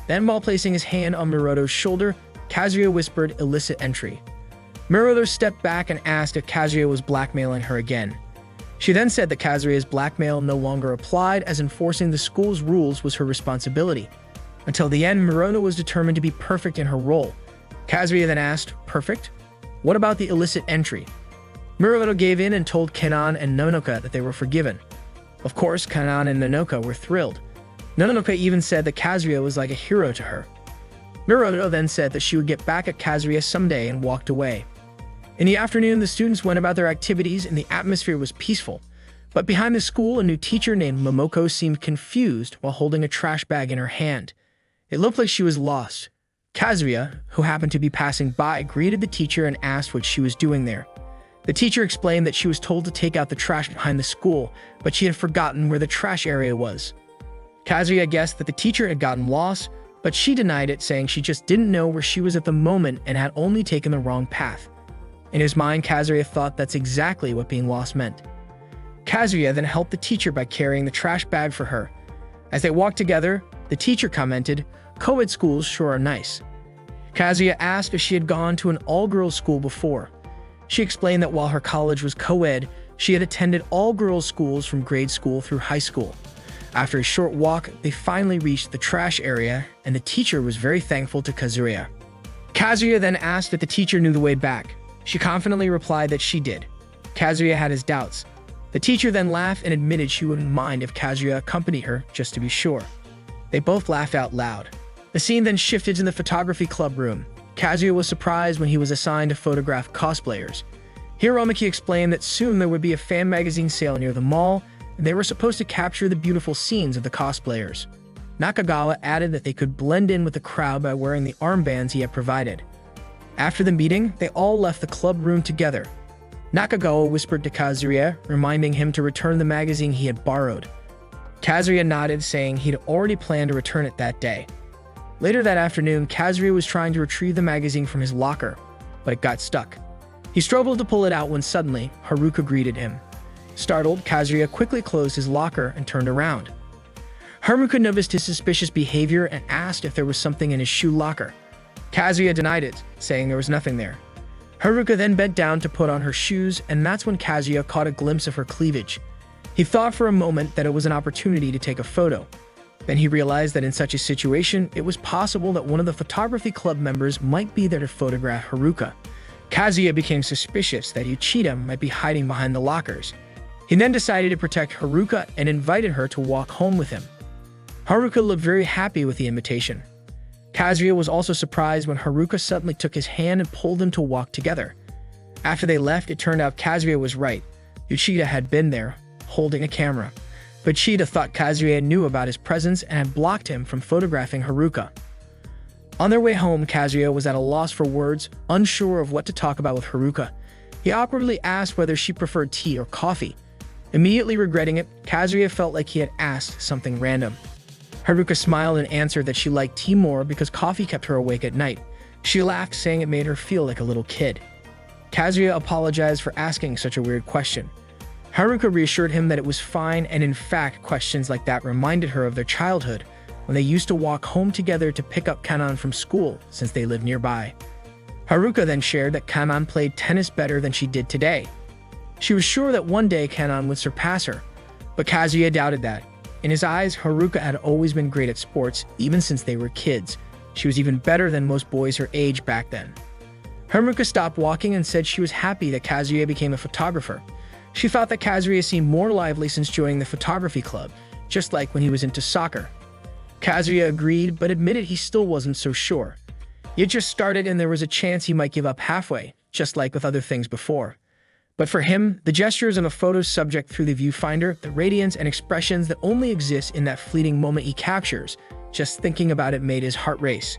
Then, while placing his hand on Miroto's shoulder, Kazuya whispered illicit entry. Miroto stepped back and asked if Kazuya was blackmailing her again. She then said that Kazuya's blackmail no longer applied, as enforcing the school's rules was her responsibility. Until the end, Miroto was determined to be perfect in her role. Kazuya then asked, "Perfect? What about the illicit entry?" Miroto gave in and told Kanan and Nanoka that they were forgiven. Of course, Kanan and Nanoka were thrilled. Nanoka even said that Kazuya was like a hero to her. Miroto then said that she would get back at Kazuya someday and walked away. In the afternoon, the students went about their activities and the atmosphere was peaceful. But behind the school, a new teacher named Momoko seemed confused while holding a trash bag in her hand. It looked like she was lost. Kazuya, who happened to be passing by, greeted the teacher and asked what she was doing there. The teacher explained that she was told to take out the trash behind the school, but she had forgotten where the trash area was. Kazuya guessed that the teacher had gotten lost, but she denied it, saying she just didn't know where she was at the moment and had only taken the wrong path. In his mind, Kazuya thought that's exactly what being lost meant. Kazuya then helped the teacher by carrying the trash bag for her. As they walked together, the teacher commented, "Co-ed schools sure are nice." Kazuya asked if she had gone to an all-girls school before. She explained that while her college was co-ed, she had attended all-girls schools from grade school through high school. After a short walk, they finally reached the trash area, and the teacher was very thankful to Kazuya. Kazuya then asked if the teacher knew the way back. She confidently replied that she did. Kazuya had his doubts. The teacher then laughed and admitted she wouldn't mind if Kazuya accompanied her, just to be sure. They both laughed out loud. The scene then shifted to the photography club room. Kazuya was surprised when he was assigned to photograph cosplayers. Hiromaki explained that soon there would be a fan magazine sale near the mall, and they were supposed to capture the beautiful scenes of the cosplayers. Nakagawa added that they could blend in with the crowd by wearing the armbands he had provided. After the meeting, they all left the club room together. Nakagawa whispered to Kazuya, reminding him to return the magazine he had borrowed. Kazuya nodded, saying he'd already planned to return it that day. Later that afternoon, Kazuya was trying to retrieve the magazine from his locker, but it got stuck. He struggled to pull it out when suddenly, Haruka greeted him. Startled, Kazuya quickly closed his locker and turned around. Haruka noticed his suspicious behavior and asked if there was something in his shoe locker. Kazuya denied it, saying there was nothing there. Haruka then bent down to put on her shoes, and that's when Kazuya caught a glimpse of her cleavage. He thought for a moment that it was an opportunity to take a photo. Then he realized that in such a situation, it was possible that one of the photography club members might be there to photograph Haruka. Kazuya became suspicious that Uchida might be hiding behind the lockers. He then decided to protect Haruka and invited her to walk home with him. Haruka looked very happy with the invitation. Kazuya was also surprised when Haruka suddenly took his hand and pulled him to walk together. After they left, it turned out Kazuya was right. Uchida had been there, holding a camera. But Uchida thought Kazuya knew about his presence and had blocked him from photographing Haruka. On their way home, Kazuya was at a loss for words, unsure of what to talk about with Haruka. He awkwardly asked whether she preferred tea or coffee. Immediately regretting it, Kazuya felt like he had asked something random. Haruka smiled and answered that she liked tea more because coffee kept her awake at night. She laughed, saying it made her feel like a little kid. Kazuya apologized for asking such a weird question. Haruka reassured him that it was fine, and in fact, questions like that reminded her of their childhood, when they used to walk home together to pick up Kanon from school since they lived nearby. Haruka then shared that Kanon played tennis better than she did today. She was sure that one day Kanon would surpass her, but Kazuya doubted that. In his eyes, Haruka had always been great at sports, even since they were kids. She was even better than most boys her age back then. Haruka stopped walking and said she was happy that Kazuya became a photographer. She thought that Kazuya seemed more lively since joining the photography club, just like when he was into soccer. Kazuya agreed, but admitted he still wasn't so sure. He had just started and there was a chance he might give up halfway, just like with other things before. But for him, the gestures and the photos subject through the viewfinder, the radiance and expressions that only exist in that fleeting moment he captures, just thinking about it made his heart race.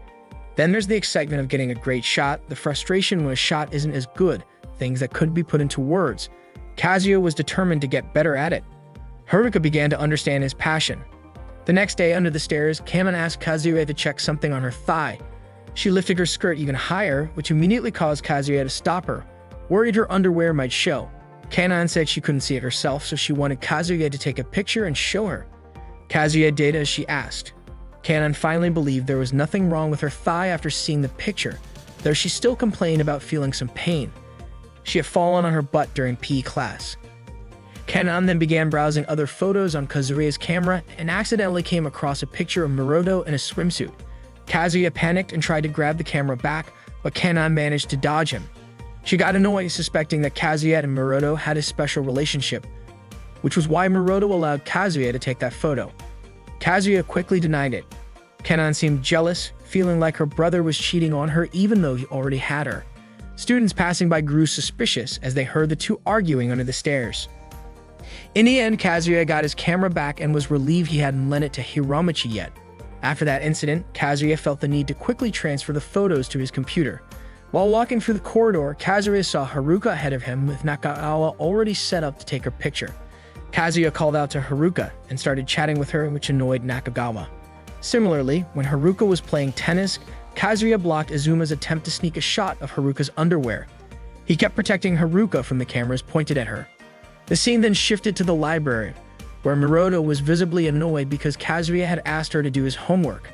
Then there's the excitement of getting a great shot, the frustration when a shot isn't as good, things that couldn't be put into words. Kazuya was determined to get better at it. Haruka began to understand his passion. The next day, under the stairs, Kanon asked Kazuya to check something on her thigh. She lifted her skirt even higher, which immediately caused Kazuya to stop her, worried her underwear might show. Kanon said she couldn't see it herself, so she wanted Kazuya to take a picture and show her. Kazuya did as she asked. Kanon finally believed there was nothing wrong with her thigh after seeing the picture, though she still complained about feeling some pain. She had fallen on her butt during PE class. Kanon then began browsing other photos on Kazuya's camera and accidentally came across a picture of Maroto in a swimsuit. Kazuya panicked and tried to grab the camera back, but Kanon managed to dodge him. She got annoyed, suspecting that Kazuya and Maroto had a special relationship, which was why Maroto allowed Kazuya to take that photo. Kazuya quickly denied it. Kanon seemed jealous, feeling like her brother was cheating on her even though he already had her. Students passing by grew suspicious as they heard the two arguing under the stairs. In the end, Kazuya got his camera back and was relieved he hadn't lent it to Hiromichi yet. After that incident, Kazuya felt the need to quickly transfer the photos to his computer. While walking through the corridor, Kazuya saw Haruka ahead of him with Nakagawa already set up to take her picture. Kazuya called out to Haruka and started chatting with her, which annoyed Nakagawa. Similarly, when Haruka was playing tennis, Kazuya blocked Izuma's attempt to sneak a shot of Haruka's underwear. He kept protecting Haruka from the cameras pointed at her. The scene then shifted to the library, where Maroto was visibly annoyed because Kazuya had asked her to do his homework.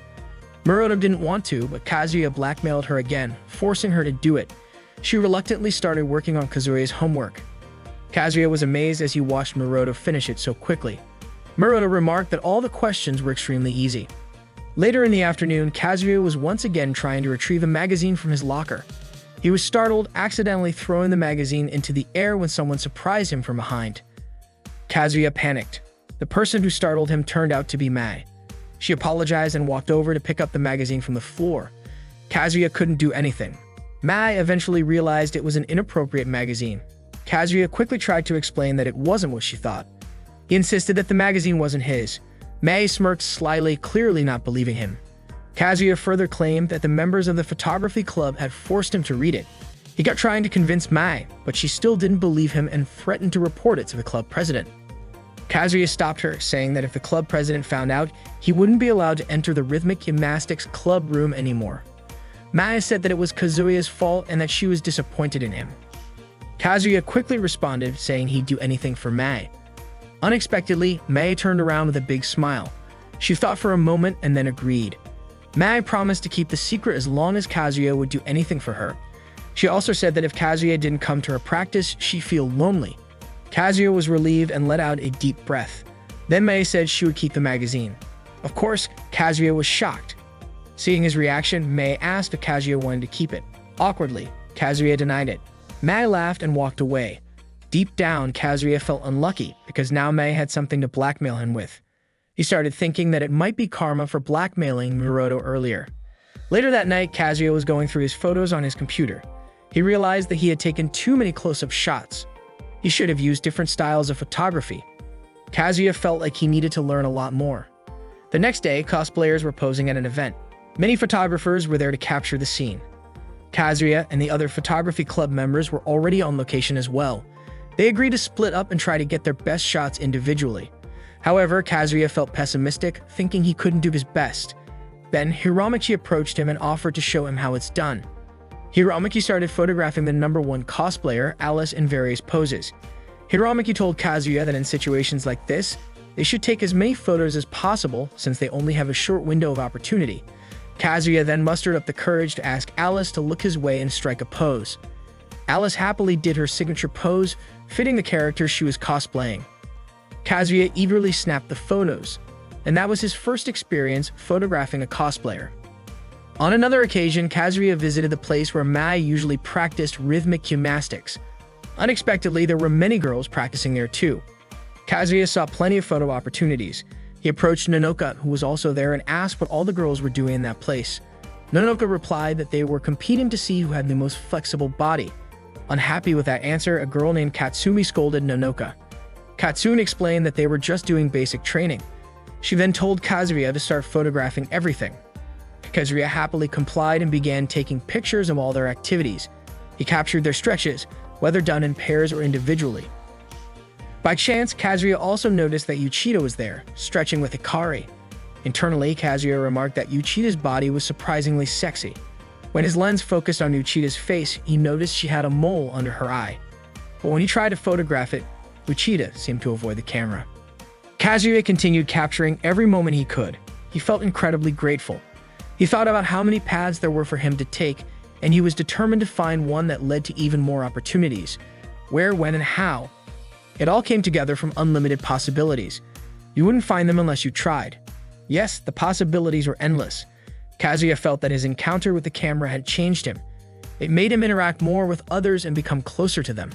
Maroto didn't want to, but Kazuya blackmailed her again, forcing her to do it. She reluctantly started working on Kazuya's homework. Kazuya was amazed as he watched Maroto finish it so quickly. Maroto remarked that all the questions were extremely easy. Later in the afternoon, Kazuya was once again trying to retrieve a magazine from his locker. He was startled, accidentally throwing the magazine into the air when someone surprised him from behind. Kazuya panicked. The person who startled him turned out to be Mai. She apologized and walked over to pick up the magazine from the floor. Kazuya couldn't do anything. Mai eventually realized it was an inappropriate magazine. Kazuya quickly tried to explain that it wasn't what she thought. He insisted that the magazine wasn't his. Mai smirked slyly, clearly not believing him. Kazuya further claimed that the members of the photography club had forced him to read it. He kept trying to convince Mai, but she still didn't believe him and threatened to report it to the club president. Kazuya stopped her, saying that if the club president found out, he wouldn't be allowed to enter the rhythmic gymnastics club room anymore. Mai said that it was Kazuya's fault and that she was disappointed in him. Kazuya quickly responded, saying he'd do anything for Mai. Unexpectedly, Mai turned around with a big smile. She thought for a moment and then agreed. Mai promised to keep the secret as long as Kazuya would do anything for her. She also said that if Kazuya didn't come to her practice, she'd feel lonely. Kazuya was relieved and let out a deep breath. Then Mai said she would keep the magazine. Of course, Kazuya was shocked. Seeing his reaction, Mai asked if Kazuya wanted to keep it. Awkwardly, Kazuya denied it. Mai laughed and walked away. Deep down, Kazuya felt unlucky because now Mai had something to blackmail him with. He started thinking that it might be karma for blackmailing Muroto earlier. Later that night, Kazuya was going through his photos on his computer. He realized that he had taken too many close-up shots. He should have used different styles of photography. Kazuya felt like he needed to learn a lot more. The next day, cosplayers were posing at an event. Many photographers were there to capture the scene. Kazuya and the other photography club members were already on location as well. They agreed to split up and try to get their best shots individually. However, Kazuya felt pessimistic, thinking he couldn't do his best. Then, Hiramaki approached him and offered to show him how it's done. Hiramaki started photographing the #1 cosplayer, Alice, in various poses. Hiramaki told Kazuya that in situations like this, they should take as many photos as possible since they only have a short window of opportunity. Kazuya then mustered up the courage to ask Alice to look his way and strike a pose. Alice happily did her signature pose, fitting the character she was cosplaying. Kazuya eagerly snapped the photos, and that was his first experience photographing a cosplayer. On another occasion, Kazuya visited the place where Mai usually practiced rhythmic gymnastics. Unexpectedly, there were many girls practicing there too. Kazuya saw plenty of photo opportunities. He approached Nanoka, who was also there, and asked what all the girls were doing in that place. Nanoka replied that they were competing to see who had the most flexible body. Unhappy with that answer, a girl named Katsumi scolded Nanoka. Katsumi explained that they were just doing basic training. She then told Kazuya to start photographing everything. Kazuya happily complied and began taking pictures of all their activities. He captured their stretches, whether done in pairs or individually. By chance, Kazuya also noticed that Uchida was there, stretching with Hikari. Internally, Kazuya remarked that Uchida's body was surprisingly sexy. When his lens focused on Uchida's face, he noticed she had a mole under her eye. But when he tried to photograph it, Uchida seemed to avoid the camera. Kazuya continued capturing every moment he could. He felt incredibly grateful. He thought about how many paths there were for him to take, and he was determined to find one that led to even more opportunities. Where, when, and how. It all came together from unlimited possibilities. You wouldn't find them unless you tried. Yes, the possibilities were endless. Kazuya felt that his encounter with the camera had changed him. It made him interact more with others and become closer to them.